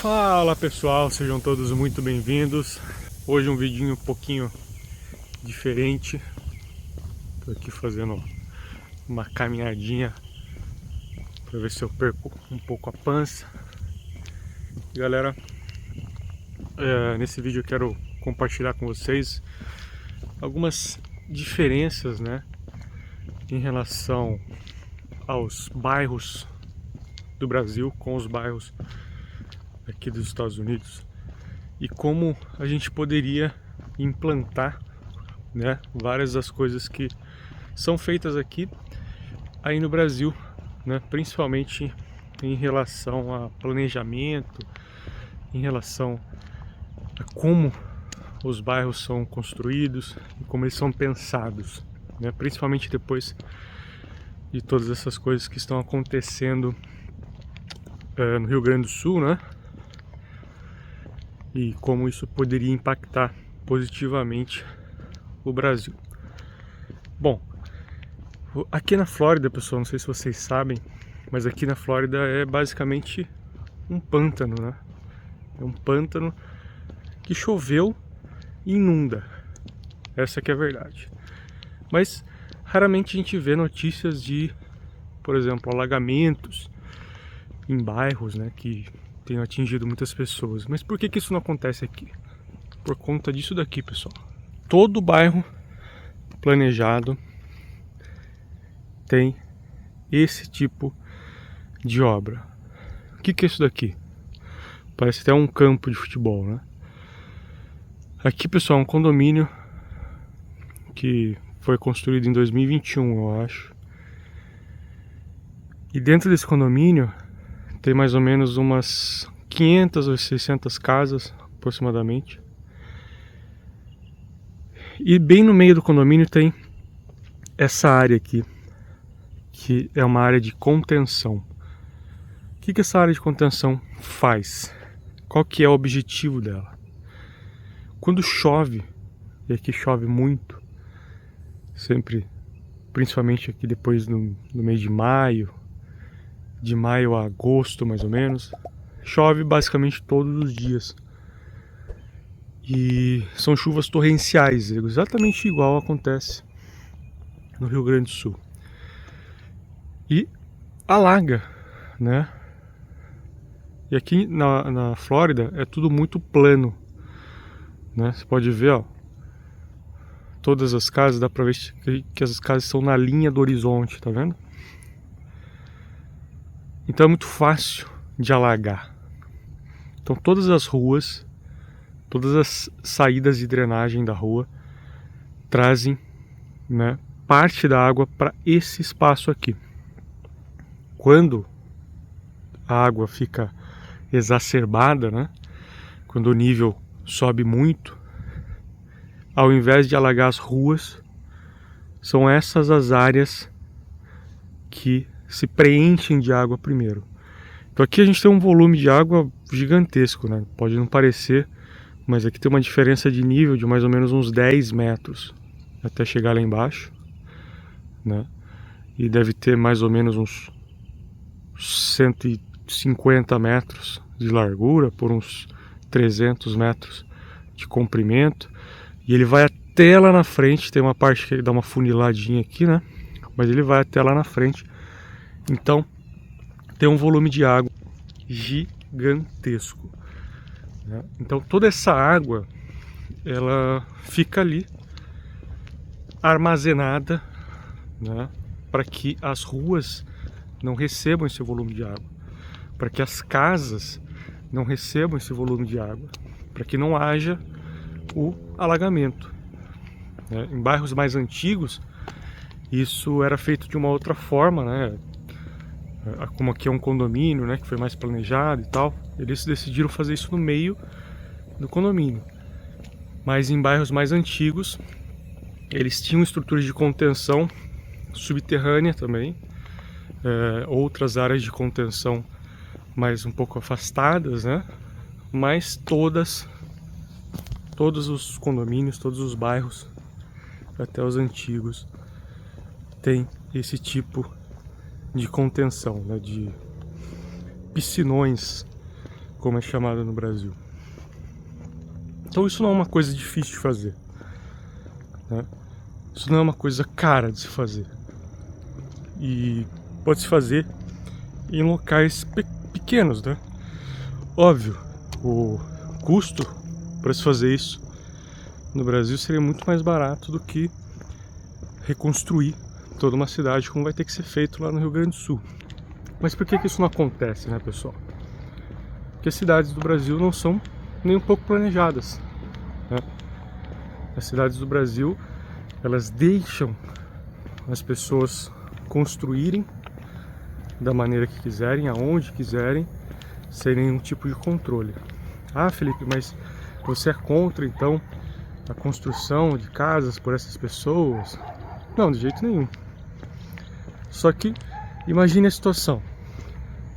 Fala pessoal, sejam todos muito bem-vindos. Hoje um vidinho um pouquinho diferente. Tô aqui fazendo uma caminhadinha para ver se eu perco um pouco a pança. Galera, nesse vídeo eu quero compartilhar com vocês algumas diferenças, né, em relação aos bairros do Brasil com os bairros aqui dos Estados Unidos e como a gente poderia implantar, né, várias das coisas que são feitas aqui aí no Brasil, né, principalmente em relação a planejamento, em relação a como os bairros são construídos e como eles são pensados, né, principalmente depois de todas essas coisas que estão acontecendo no Rio Grande do Sul, né? E como isso poderia impactar positivamente o Brasil. Bom, aqui na Flórida, pessoal, não sei se vocês sabem, mas aqui na Flórida é basicamente um pântano, né? É um pântano que choveu e inunda. Essa que é a verdade. Mas raramente a gente vê notícias de, por exemplo, alagamentos em bairros, né, que tenham atingido muitas pessoas. Mas por que isso não acontece aqui? Por conta disso daqui, pessoal. Todo bairro planejado tem esse tipo de obra. O que é isso daqui? Parece até um campo de futebol, né? Aqui, pessoal, é um condomínio que foi construído em 2021, eu acho. E dentro desse condomínio tem mais ou menos umas 500 ou 600 casas, aproximadamente. E bem no meio do condomínio tem essa área aqui, que é uma área de contenção. O que essa área de contenção faz? Qual que é o objetivo dela? Quando chove, e aqui chove muito, sempre, principalmente aqui depois no mês de maio a agosto mais ou menos, chove basicamente todos os dias. E são chuvas torrenciais, exatamente igual acontece no Rio Grande do Sul. E alaga, né? E aqui na Flórida é tudo muito plano, né? Você pode ver, ó, todas as casas, dá pra ver que as casas estão na linha do horizonte, tá vendo? Então é muito fácil de alagar. Então todas as ruas, todas as saídas de drenagem da rua trazem, né, parte da água para esse espaço aqui. Quando a água fica exacerbada, né, quando o nível sobe muito, ao invés de alagar as ruas, são essas as áreas que se preenchem de água primeiro. Então aqui a gente tem um volume de água gigantesco, né? Pode não parecer, mas aqui tem uma diferença de nível de mais ou menos uns 10 metros até chegar lá embaixo, né? E deve ter mais ou menos uns 150 metros de largura por uns 300 metros de comprimento. E ele vai até lá na frente, tem uma parte que ele dá uma funiladinha aqui, né? Mas ele vai até lá na frente. Então tem um volume de água gigantesco, né? Então toda essa água ela fica ali armazenada, né, para que as ruas não recebam esse volume de água, para que as casas não recebam esse volume de água, para que não haja o alagamento, né? Em bairros mais antigos isso era feito de uma outra forma, né? Como aqui é um condomínio, né, que foi mais planejado e tal, eles decidiram fazer isso no meio do condomínio. Mas em bairros mais antigos, eles tinham estruturas de contenção subterrânea também, outras áreas de contenção mais um pouco afastadas, né? Mas todos os condomínios, todos os bairros, até os antigos, tem esse tipo de contenção, né, de piscinões, como é chamada no Brasil. Então isso não é uma coisa difícil de fazer, né? Isso não é uma coisa cara de se fazer. E pode se fazer em locais pequenos, né? Óbvio, o custo para se fazer isso no Brasil seria muito mais barato do que reconstruir toda uma cidade, como vai ter que ser feito lá no Rio Grande do Sul. Mas por que isso não acontece, né, pessoal? Porque as cidades do Brasil não são nem um pouco planejadas, né? As cidades do Brasil, elas deixam as pessoas construírem da maneira que quiserem, aonde quiserem, sem nenhum tipo de controle. Ah, Felipe, mas você é contra, então, a construção de casas por essas pessoas? Não, de jeito nenhum. Só que, imagine a situação.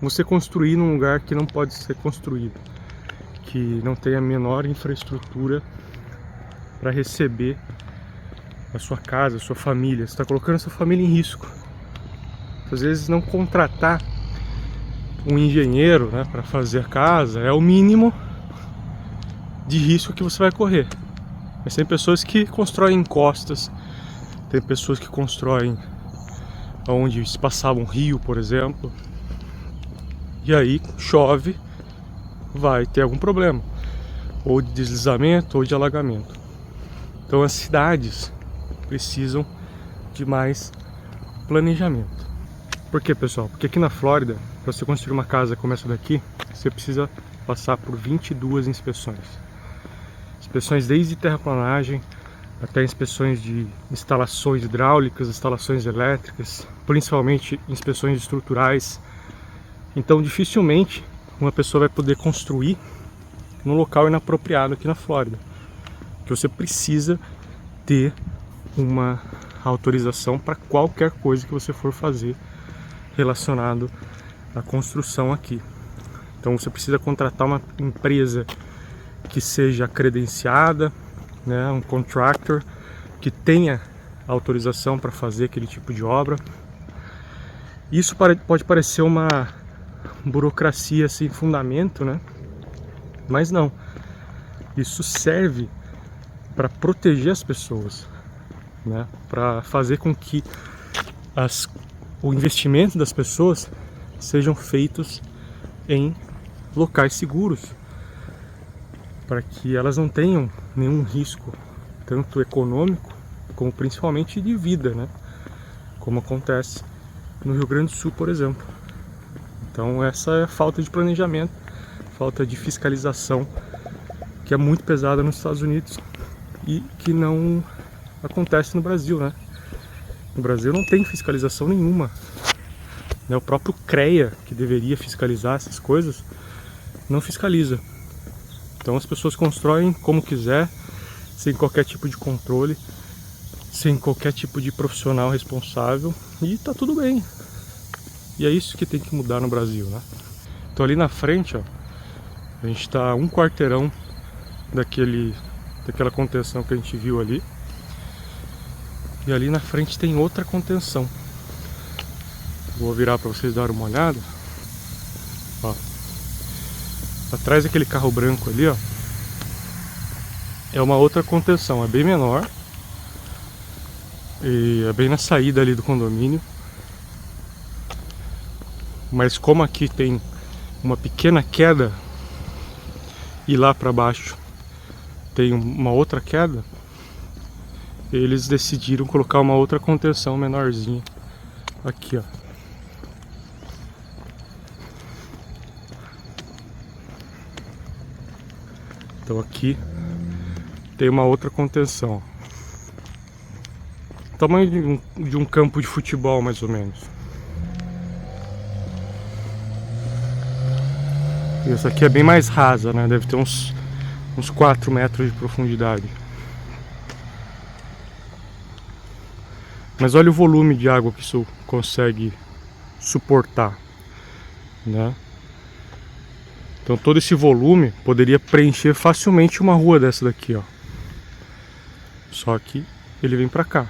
Você construir num lugar que não pode ser construído, que não tem a menor infraestrutura para receber a sua casa, a sua família. Você está colocando a sua família em risco. Às vezes não contratar um engenheiro, né, para fazer a casa é o mínimo de risco que você vai correr. Mas tem pessoas que constroem encostas, tem pessoas que constroem onde se passava um rio, por exemplo, e aí chove, vai ter algum problema, ou de deslizamento ou de alagamento. Então as cidades precisam de mais planejamento. Por quê, pessoal? Porque aqui na Flórida, para você construir uma casa como essa daqui, você precisa passar por 22 inspeções. Inspeções desde terraplanagem até inspeções de instalações hidráulicas, instalações elétricas, principalmente inspeções estruturais. Então dificilmente uma pessoa vai poder construir num local inapropriado aqui na Flórida, que você precisa ter uma autorização para qualquer coisa que você for fazer relacionado à construção aqui. Então você precisa contratar uma empresa que seja credenciada, né, um contractor que tenha autorização para fazer aquele tipo de obra. Isso pode parecer uma burocracia sem fundamento, né? Mas não. Isso serve para proteger as pessoas, né? Para fazer com que o investimento das pessoas sejam feitos em locais seguros, para que elas não tenham nenhum risco, tanto econômico como principalmente de vida, né? Como acontece no Rio Grande do Sul, por exemplo. Então essa é a falta de planejamento, falta de fiscalização, que é muito pesada nos Estados Unidos e que não acontece no Brasil, né? No Brasil não tem fiscalização nenhuma, né? O próprio CREA, que deveria fiscalizar essas coisas, não fiscaliza. Então as pessoas constroem como quiser, sem qualquer tipo de controle, sem qualquer tipo de profissional responsável, e tá tudo bem. E é isso que tem que mudar no Brasil, né? Então ali na frente, ó, a gente tá a um quarteirão daquela contenção que a gente viu ali. E ali na frente tem outra contenção. Vou virar para vocês darem uma olhada. Ó. Atrás daquele carro branco ali, ó, é uma outra contenção, é bem menor. E é bem na saída ali do condomínio. Mas como aqui tem uma pequena queda e lá para baixo tem uma outra queda, eles decidiram colocar uma outra contenção menorzinha aqui, ó. Então aqui tem uma outra contenção. Tamanho de um campo de futebol, mais ou menos. E essa aqui é bem mais rasa, né? Deve ter uns 4 metros de profundidade. Mas olha o volume de água que isso consegue suportar, né? Então todo esse volume poderia preencher facilmente uma rua dessa daqui, ó. Só que ele vem pra cá.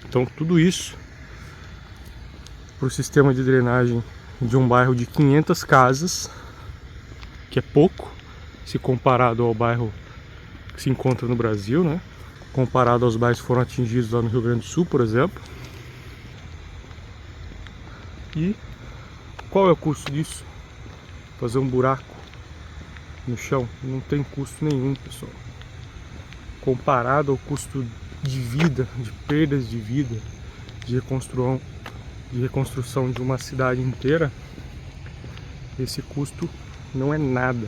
Então tudo isso pro sistema de drenagem de um bairro de 500 casas, que é pouco se comparado ao bairro que se encontra no Brasil, né? Comparado aos bairros que foram atingidos lá no Rio Grande do Sul, por exemplo. E qual é o custo disso? Fazer um buraco no chão não tem custo nenhum, pessoal. Comparado ao custo de vida, de perdas de vida, de reconstrução de uma cidade inteira, esse custo não é nada.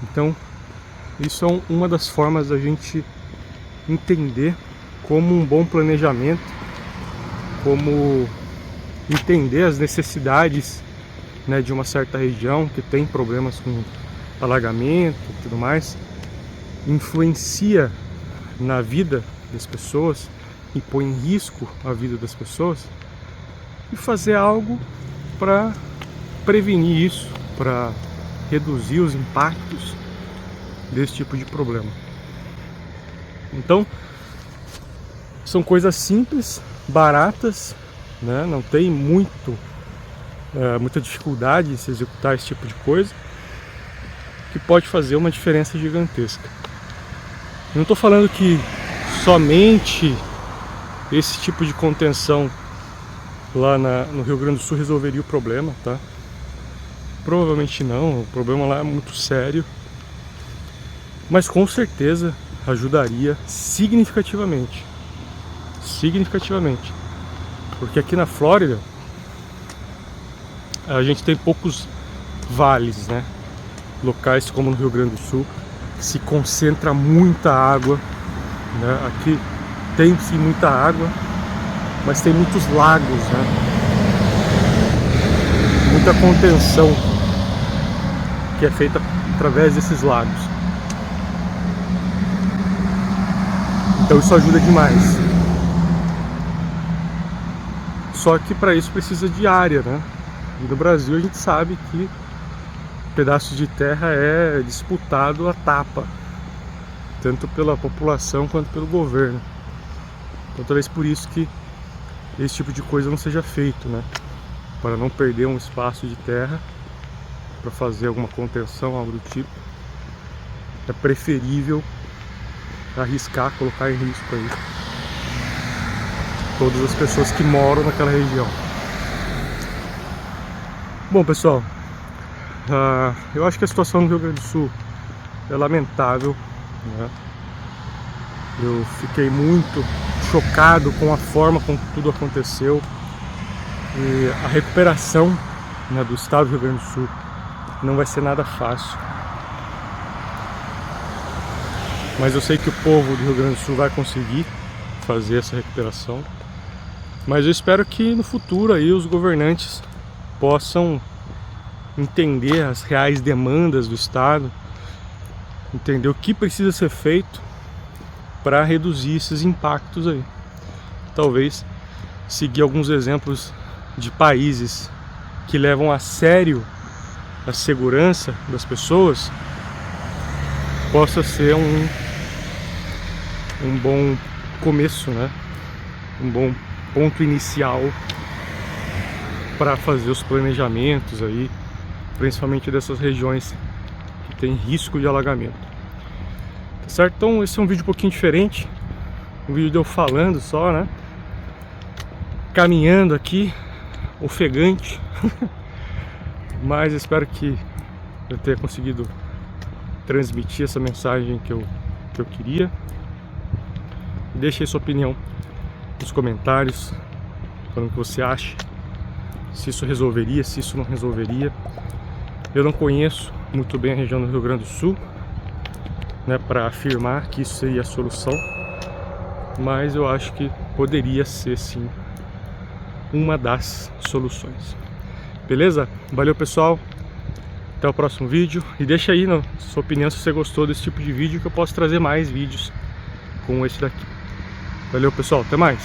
Então, isso é uma das formas da gente entender como um bom planejamento, como entender as necessidades, né, de uma certa região que tem problemas com alagamento e tudo mais, influencia na vida das pessoas e põe em risco a vida das pessoas, e fazer algo para prevenir isso, para reduzir os impactos desse tipo de problema. Então, são coisas simples, baratas, né? Não tem muita dificuldade em se executar esse tipo de coisa, que pode fazer uma diferença gigantesca. Eu não estou falando que somente esse tipo de contenção lá no Rio Grande do Sul resolveria o problema, tá? Provavelmente não, o problema lá é muito sério, mas com certeza ajudaria significativamente. Porque aqui na Flórida a gente tem poucos vales, né? Locais como no Rio Grande do Sul, que se concentra muita água, né? Aqui tem sim muita água, mas tem muitos lagos, né? Muita contenção que é feita através desses lagos. Então isso ajuda demais. Só que para isso precisa de área, né? E no Brasil a gente sabe que pedaços de terra é disputado a tapa, tanto pela população quanto pelo governo. Então talvez por isso que esse tipo de coisa não seja feito, né? Para não perder um espaço de terra para fazer alguma contenção, algo do tipo. É preferível arriscar, colocar em risco aí todas as pessoas que moram naquela região. Bom, pessoal, eu acho que a situação no Rio Grande do Sul é lamentável, né? Eu fiquei muito chocado com a forma como tudo aconteceu, e a recuperação, né, do estado do Rio Grande do Sul não vai ser nada fácil. Mas eu sei que o povo do Rio Grande do Sul vai conseguir fazer essa recuperação. Mas eu espero que no futuro aí os governantes possam entender as reais demandas do estado, entender o que precisa ser feito para reduzir esses impactos aí. Talvez seguir alguns exemplos de países que levam a sério a segurança das pessoas possa ser um bom começo, né? Um bom ponto inicial para fazer os planejamentos aí, principalmente dessas regiões que tem risco de alagamento. Tá certo? Então esse é um vídeo um pouquinho diferente, um vídeo de eu falando só, né? Caminhando aqui, ofegante, mas espero que eu tenha conseguido transmitir essa mensagem que eu queria. Deixe aí sua opinião nos comentários, falando o que você acha, se isso resolveria, se isso não resolveria. Eu não conheço muito bem a região do Rio Grande do Sul, né, para afirmar que isso seria a solução, mas eu acho que poderia ser sim uma das soluções. Beleza? Valeu, pessoal, até o próximo vídeo, e deixa aí na sua opinião se você gostou desse tipo de vídeo, que eu posso trazer mais vídeos como esse daqui. Valeu, pessoal, até mais!